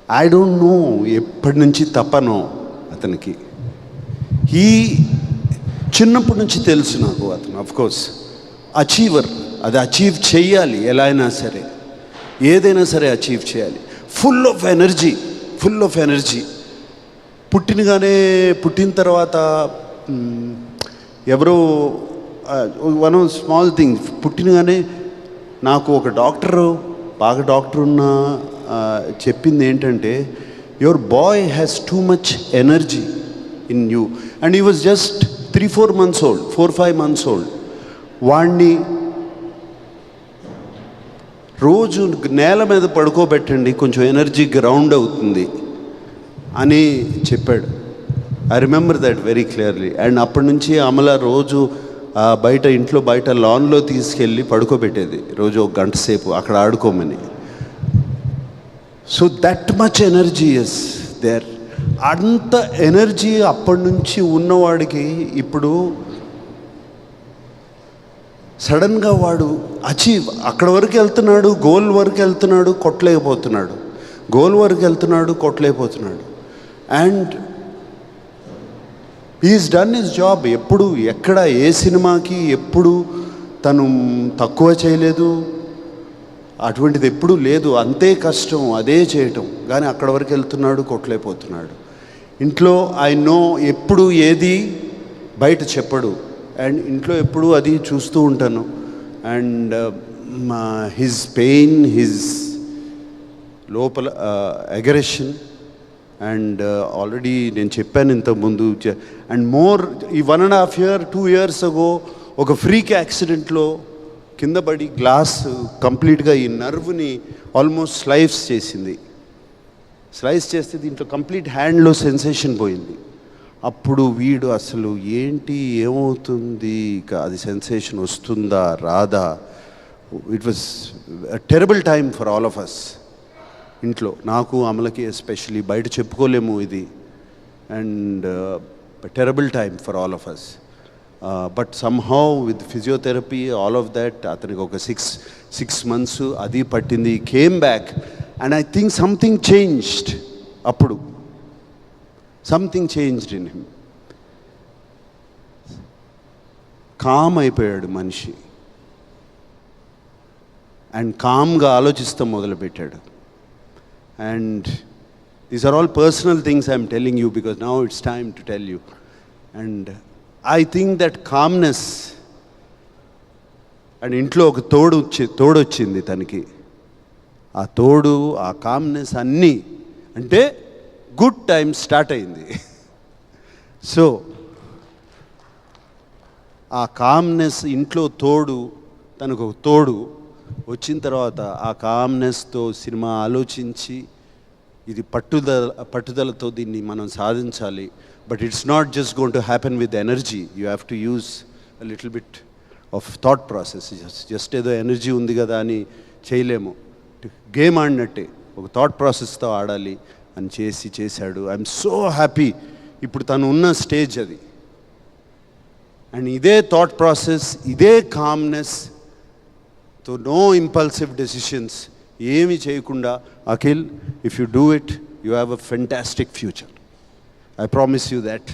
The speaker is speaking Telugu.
ఐ డోంట్ నో ఎప్పటి నుంచి తపనో అతనికి. చిన్నప్పటి నుంచి తెలుసు నాకు అతను అఫ్కోర్స్ అచీవర్. అది అచీవ్ చేయాలి, ఎలా అయినా సరే, ఏదైనా సరే అచీవ్ చేయాలి. Full of energy. పుట్టిన తర్వాత ఎవరో వన్ స్మాల్ థింగ్, పుట్టినగానే నాకు ఒక బాగా డాక్టర్ ఉన్న చెప్పింది ఏంటంటే, your boy has too much energy in you. And he was just 3-4 months old, 4-5 months old. వాణ్ణి రోజు నేల మీద పడుకోబెట్టండి, కొంచెం ఎనర్జీ గ్రౌండ్ అవుతుంది అని చెప్పాడు. I remember that very clearly. And అప్పటి నుంచి అమల రోజు ఇంట్లో బయట లాన్లో తీసుకెళ్ళి పడుకోబెట్టేది, రోజు 1 గంట సేపు అక్కడ ఆడుకోమని. So that much energy is there. అంత ఎనర్జీ అప్పటి నుంచి ఉన్నవాడికి ఇప్పుడు సడన్గా వాడు అక్కడ వరకు వెళ్తున్నాడు, గోల్ వరకు వెళ్తున్నాడు, కొట్టలేకపోతున్నాడు. And he's done his job. ఎప్పుడు ఎక్కడ ఏ సినిమాకి ఎప్పుడు తను తక్కువ చేయలేదు, అటువంటిది ఎప్పుడూ లేదు. అంతే కష్టం, అదే చేయటం. కానీ అక్కడ వరకు వెళ్తున్నాడు, కొట్టలేకపోతున్నాడు. ఇంట్లో ఐ నో ఎప్పుడు ఏది బయట చెప్పడు, అండ్ ఇంట్లో ఎప్పుడు అది చూస్తూ ఉంటాను. అండ్ హిజ్ పెయిన్, హిజ్ లోపల అగ్రెషన్, అండ్ ఆల్రెడీ నేను చెప్పాను ఇంతకుముందు. అండ్ ఈ 1.5 year 2 years ago ఒక ఫ్రీక్ యాక్సిడెంట్లో కింద పడి గ్లాస్ కంప్లీట్గా ఈ నర్వ్ని ఆల్మోస్ట్ స్లైస్ చేస్తే దీంట్లో కంప్లీట్ హ్యాండ్లో సెన్సేషన్ పోయింది. అప్పుడు వీడు అసలు ఏమవుతుంది, ఇక అది సెన్సేషన్ వస్తుందా రాదా. It was terrible time for all of us. ఇంట్లో నాకు అమలకి ఎస్పెషలీ, బయట చెప్పుకోలేము ఇది. And terrible time for all of us. But somehow with physiotherapy all of that అతనికి ఒక 6 months అది పట్టింది. Came back and I think something changed. అప్పుడు something changed in him. Calm అయిపోయాడు మనిషి, అండ్ కామ్గా ఆలోచిస్తాం మొదలుపెట్టాడు. And these are all personal things I'm telling you because now it's time to tell you. And I think that calmness, and ఇంట్లో ఒక తోడొచ్చింది తనకి. ఆ కామ్నెస్ అన్నీ అంటే గుడ్ టైం స్టార్ట్ అయింది. సో ఆ కామ్నెస్ ఇంట్లో తనకు ఒక తోడు వచ్చిన తర్వాత ఆ కామ్నెస్తో సినిమా ఆలోచించి ఇది పట్టుదలతో దీన్ని మనం సాధించాలి. But it's not just going to happen with energy. You have to use a little bit of thought process. Just ఏదో ఎనర్జీ ఉంది కదా అని చేయలేము. గేమ్ ఆడినట్టే ఒక థాట్ ప్రాసెస్తో ఆడాలి అని చేశాడు. I'm so happy. ఇప్పుడు తను ఉన్న స్టేజ్ అది. అండ్ ఇదే థాట్ ప్రాసెస్, ఇదే కామ్నెస్ తో నో ఇంపల్సివ్ డెసిషన్స్ ఏమి చేయకుండా, Akhil, if you do it, you have a fantastic future. I promise you that.